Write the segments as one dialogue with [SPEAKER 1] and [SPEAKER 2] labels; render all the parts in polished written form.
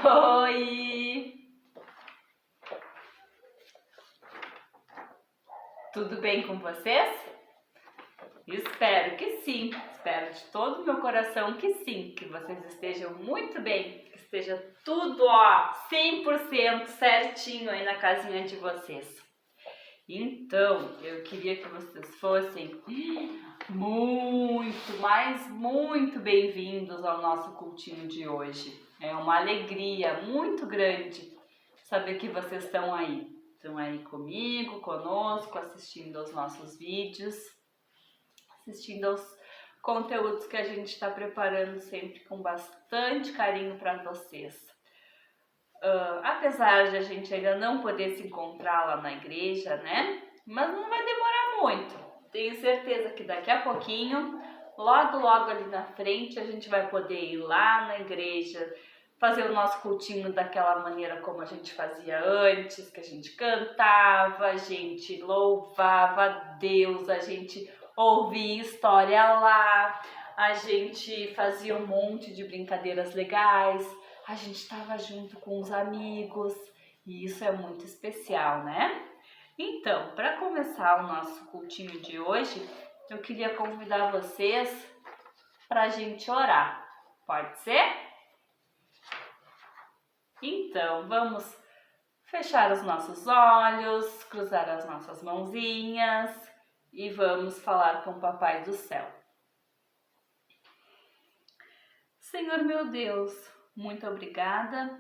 [SPEAKER 1] Oi! Tudo bem com vocês? Espero que sim, espero de todo o meu coração que sim, que vocês estejam muito bem, que esteja tudo 100% certinho aí na casinha de vocês. Então, eu queria que vocês fossem muito bem-vindos ao nosso cultinho de hoje. É uma alegria muito grande saber que vocês estão aí comigo, conosco, assistindo aos nossos vídeos, assistindo aos conteúdos que a gente está preparando sempre com bastante carinho para vocês. Apesar de a gente ainda não poder se encontrar lá na igreja, né? Mas não vai demorar muito. Tenho certeza que daqui a pouquinho, logo ali na frente, a gente vai poder ir lá na igreja, fazer o nosso cultinho daquela maneira como a gente fazia antes, que a gente cantava, a gente louvava a Deus, a gente ouvia história lá, a gente fazia um monte de brincadeiras legais, a gente estava junto com os amigos e isso é muito especial, né? Então, para começar o nosso cultinho de hoje, eu queria convidar vocês para a gente orar. Pode ser? Então, vamos fechar os nossos olhos, cruzar as nossas mãozinhas e vamos falar com o Papai do Céu. Senhor meu Deus, muito obrigada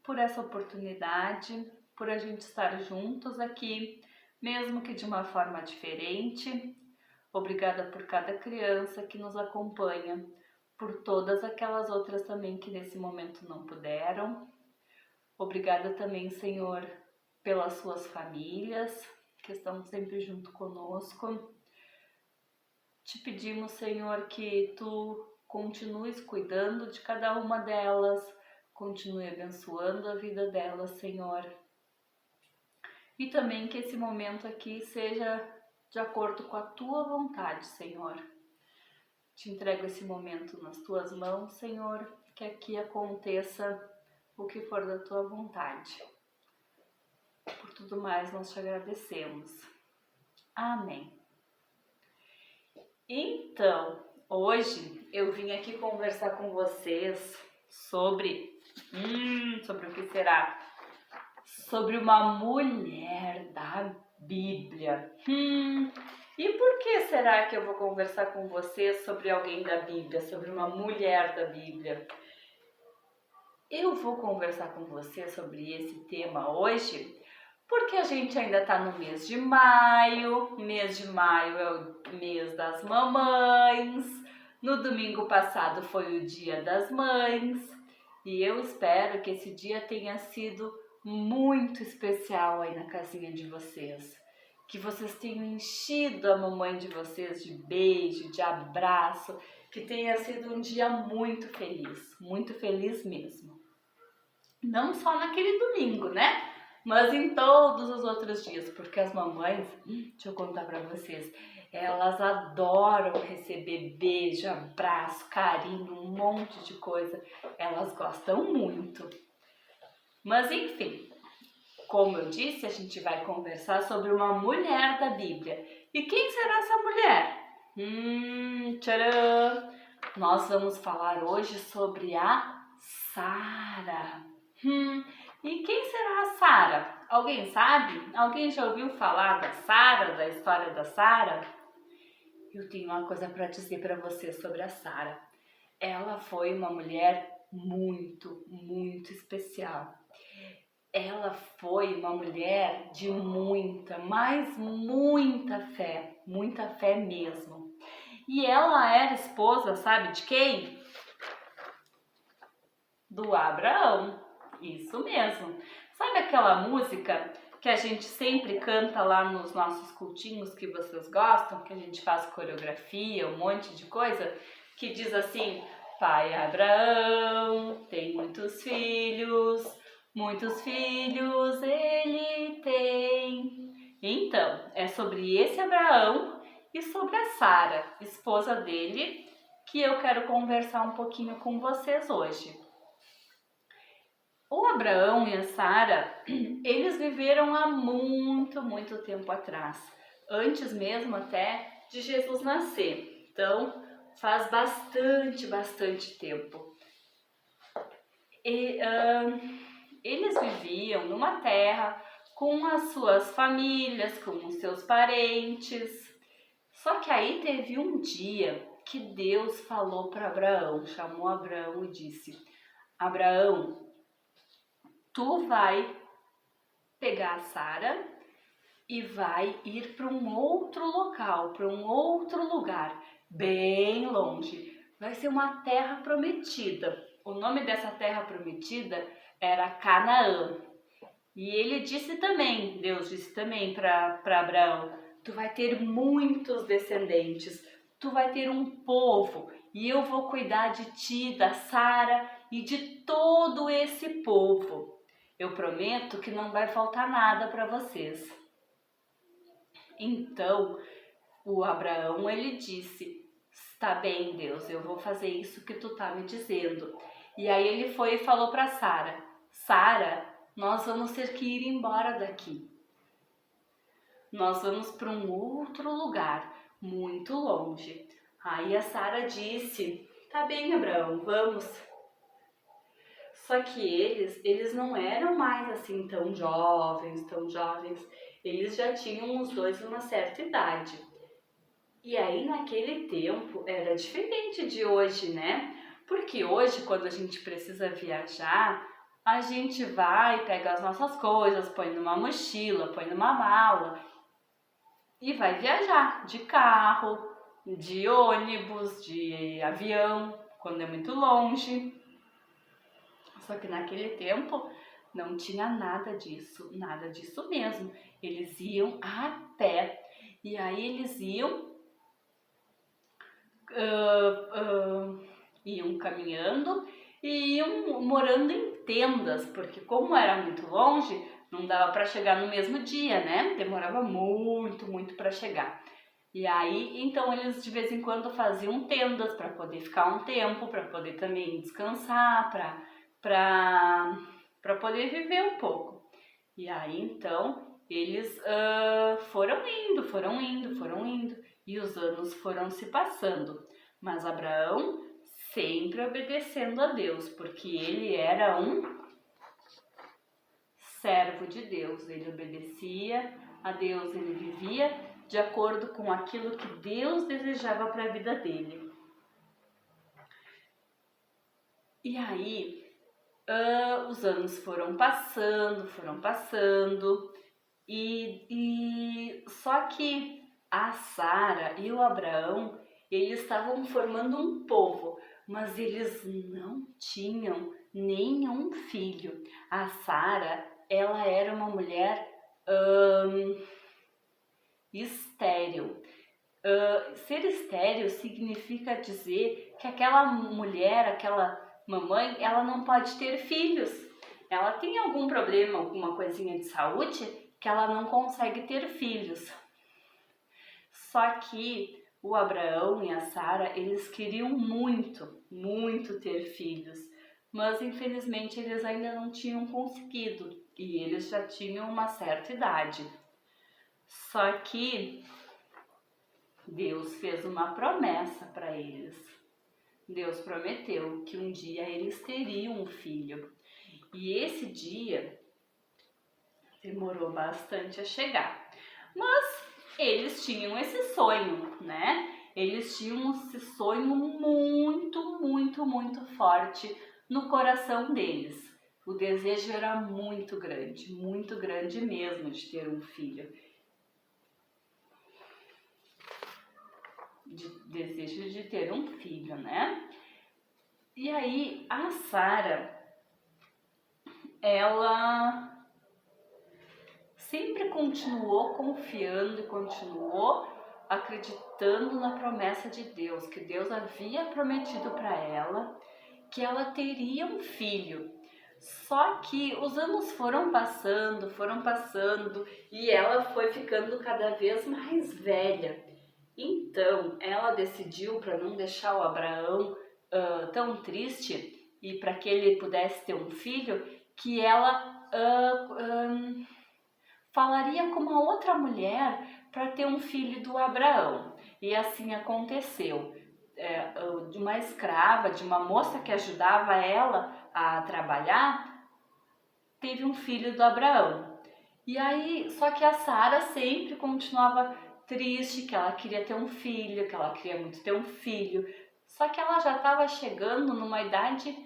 [SPEAKER 1] por essa oportunidade, por a gente estar juntos aqui, mesmo que de uma forma diferente. Obrigada por cada criança que nos acompanha, por todas aquelas outras também que nesse momento não puderam. Obrigada também, Senhor, pelas suas famílias que estão sempre junto conosco. Te pedimos, Senhor, que Tu continues cuidando de cada uma delas, continue abençoando a vida delas, Senhor. E também que esse momento aqui seja de acordo com a Tua vontade, Senhor. Te entrego esse momento nas Tuas mãos, Senhor, que aqui aconteça o que for da Tua vontade. Por tudo mais, nós te agradecemos. Amém. Então, hoje eu vim aqui conversar com vocês sobre o que será? Sobre uma mulher da Bíblia. E por que será que eu vou conversar com vocês sobre alguém da Bíblia, sobre uma mulher da Bíblia? Eu vou conversar com você sobre esse tema hoje porque a gente ainda está no mês de maio. Mês de maio é o mês das mamães. No domingo passado foi o Dia das Mães e eu espero que esse dia tenha sido muito especial aí na casinha de vocês. Que vocês tenham enchido a mamãe de vocês de beijo, de abraço, que tenha sido um dia muito feliz mesmo. Não só naquele domingo, né? Mas em todos os outros dias, porque as mamães, deixa eu contar pra vocês, elas adoram receber beijo, abraço, carinho, um monte de coisa. Elas gostam muito. Mas enfim, como eu disse, a gente vai conversar sobre uma mulher da Bíblia. E quem será essa mulher? Tcharam! Nós vamos falar hoje sobre a Sara. E quem será a Sara? Alguém sabe? Alguém já ouviu falar da Sara, da história da Sara? Eu tenho uma coisa para dizer para você sobre a Sara. Ela foi uma mulher muito especial. Ela foi uma mulher de muita fé mesmo. E ela era esposa, sabe de quem? Do Abraão. Isso mesmo. Sabe aquela música que a gente sempre canta lá nos nossos cultinhos que vocês gostam, que a gente faz coreografia, um monte de coisa, que diz assim: Pai Abraão tem muitos filhos ele tem. Então, é sobre esse Abraão e sobre a Sara, esposa dele, que eu quero conversar um pouquinho com vocês hoje. O Abraão e a Sara, eles viveram há muito, muito tempo atrás, antes mesmo até de Jesus nascer. Então, faz bastante tempo. Eles viviam numa terra com as suas famílias, com os seus parentes. Só que aí teve um dia que Deus falou para Abraão, chamou Abraão e disse: Abraão, tu vai pegar a Sara e vai ir para um outro local, para um outro lugar, bem longe. Vai ser uma terra prometida. O nome dessa terra prometida era Canaã. E ele disse também, Deus disse também para Abraão: tu vai ter muitos descendentes, tu vai ter um povo, e eu vou cuidar de ti, da Sara e de todo esse povo. Eu prometo que não vai faltar nada para vocês. Então, o Abraão, ele disse: está bem, Deus, eu vou fazer isso que tu tá me dizendo. E aí ele foi e falou para Sara: Sara, nós vamos ter que ir embora daqui. Nós vamos para um outro lugar, muito longe. Aí a Sara disse: tá bem, Abraão, vamos. Só que eles não eram mais assim tão jovens. Eles já tinham os dois uma certa idade. E aí naquele tempo era diferente de hoje, né? Porque hoje, quando a gente precisa viajar, a gente vai, pega as nossas coisas, põe numa mochila, põe numa mala e vai viajar de carro, de ônibus, de avião, quando é muito longe. Só que naquele tempo não tinha nada disso mesmo. Eles iam a pé. E aí eles iam caminhando e iam morando em tendas, porque como era muito longe, não dava para chegar no mesmo dia, né? Demorava muito para chegar. E aí, então eles de vez em quando faziam tendas para poder ficar um tempo, para poder também descansar, para poder viver um pouco. E aí, então, eles foram indo, e os anos foram se passando. Mas Abraão sempre obedecendo a Deus, porque ele era um servo de Deus. Ele obedecia a Deus, ele vivia de acordo com aquilo que Deus desejava para a vida dele. E aí, os anos foram passando, e só que a Sara e o Abraão, eles estavam formando um povo, mas eles não tinham nenhum filho. A Sara, ela era uma mulher estéril. Ser estéril significa dizer que aquela mulher, aquela mamãe, ela não pode ter filhos. Ela tem algum problema, alguma coisinha de saúde que ela não consegue ter filhos. Só que o Abraão e a Sara, eles queriam muito ter filhos, mas infelizmente eles ainda não tinham conseguido e eles já tinham uma certa idade. Só que Deus fez uma promessa para eles. Deus prometeu que um dia eles teriam um filho. E esse dia demorou bastante a chegar. Mas eles tinham esse sonho, né? Eles tinham esse sonho muito forte no coração deles. O desejo era muito grande mesmo de ter um filho. Desejo de ter um filho, né? E aí a Sara, ela sempre continuou confiando e continuou acreditando na promessa de Deus, que Deus havia prometido para ela que ela teria um filho. Só que os anos foram passando e ela foi ficando cada vez mais velha. Então, ela decidiu, para não deixar o Abraão tão triste e para que ele pudesse ter um filho, que ela falaria com uma outra mulher para ter um filho do Abraão. E assim aconteceu. De uma escrava, de uma moça que ajudava ela a trabalhar, teve um filho do Abraão. E aí, só que a Sara sempre continuava triste, que ela queria ter um filho, que ela queria muito ter um filho. Só que ela já estava chegando numa idade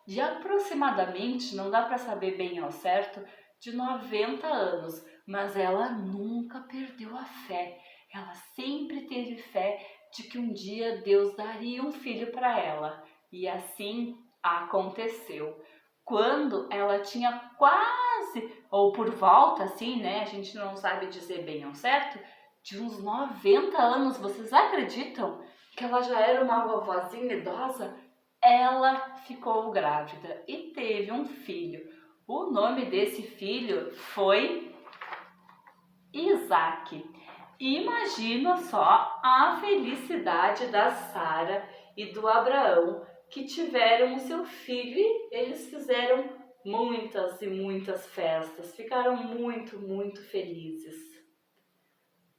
[SPEAKER 1] de aproximadamente, não dá para saber bem ao certo, de 90 anos. Mas ela nunca perdeu a fé. Ela sempre teve fé de que um dia Deus daria um filho para ela. E assim aconteceu. Quando ela tinha quase, ou por volta assim, né, a gente não sabe dizer bem ao certo, de uns 90 anos, vocês acreditam que ela já era uma vovozinha idosa? Ela ficou grávida e teve um filho. O nome desse filho foi Isaac. Imagina só a felicidade da Sara e do Abraão, que tiveram o seu filho, e eles fizeram muitas e muitas festas, ficaram muito, muito felizes,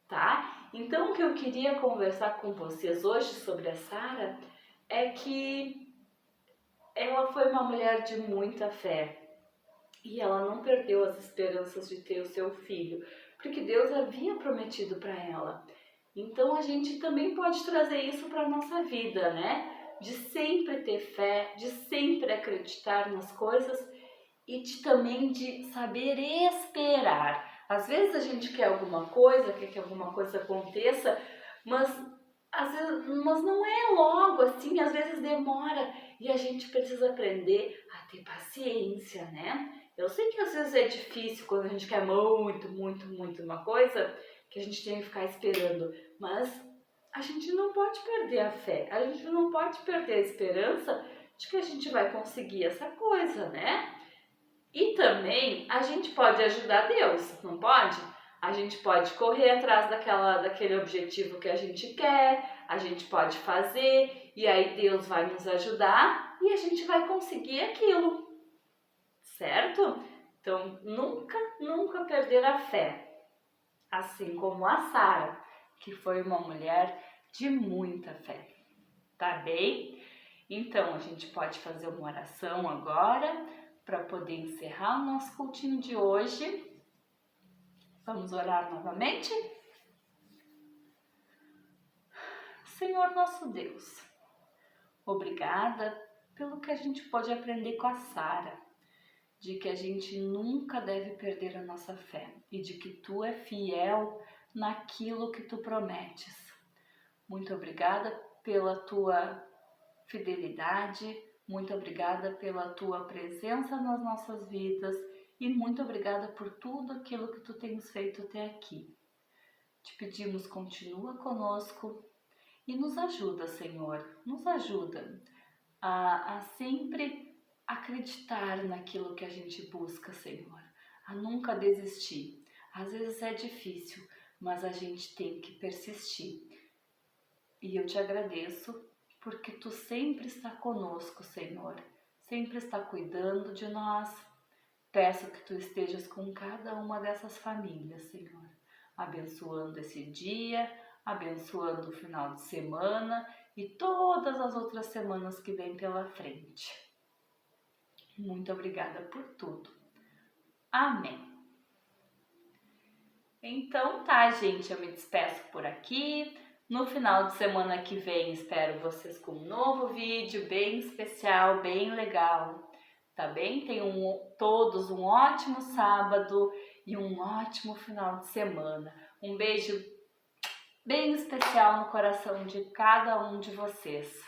[SPEAKER 1] tá? Então o que eu queria conversar com vocês hoje sobre a Sara é que ela foi uma mulher de muita fé e ela não perdeu as esperanças de ter o seu filho, porque Deus havia prometido para ela. Então a gente também pode trazer isso para a nossa vida, né? De sempre ter fé, de sempre acreditar nas coisas e também de saber esperar. Às vezes a gente quer alguma coisa, quer que alguma coisa aconteça, mas mas não é logo assim, às vezes demora e a gente precisa aprender a ter paciência, né? Eu sei que às vezes é difícil quando a gente quer muito, muito, muito uma coisa, que a gente tem que ficar esperando, mas a gente não pode perder a fé, a gente não pode perder a esperança de que a gente vai conseguir essa coisa, né? E também a gente pode ajudar Deus, não pode? A gente pode correr atrás daquele objetivo que a gente quer, a gente pode fazer, e aí Deus vai nos ajudar e a gente vai conseguir aquilo, certo? Então, nunca, nunca perder a fé, assim como a Sara, que foi uma mulher de muita fé, tá bem? Então, a gente pode fazer uma oração agora para poder encerrar o nosso cultinho de hoje. Vamos orar novamente? Senhor nosso Deus, obrigada pelo que a gente pode aprender com a Sara, de que a gente nunca deve perder a nossa fé e de que Tu é fiel naquilo que Tu prometes. Muito obrigada pela Tua fidelidade, muito obrigada pela Tua presença nas nossas vidas e muito obrigada por tudo aquilo que Tu tens feito até aqui. Te pedimos, continua conosco e nos ajuda, Senhor, nos ajuda a sempre acreditar naquilo que a gente busca, Senhor, a nunca desistir. Às vezes é difícil, mas a gente tem que persistir. E eu te agradeço porque Tu sempre está conosco, Senhor, sempre está cuidando de nós. Peço que Tu estejas com cada uma dessas famílias, Senhor, abençoando esse dia, abençoando o final de semana e todas as outras semanas que vêm pela frente. Muito obrigada por tudo. Amém. Então tá, gente, eu me despeço por aqui. No final de semana que vem espero vocês com um novo vídeo bem especial, bem legal, tá bem? Tenham todos um ótimo sábado e um ótimo final de semana. Um beijo bem especial no coração de cada um de vocês.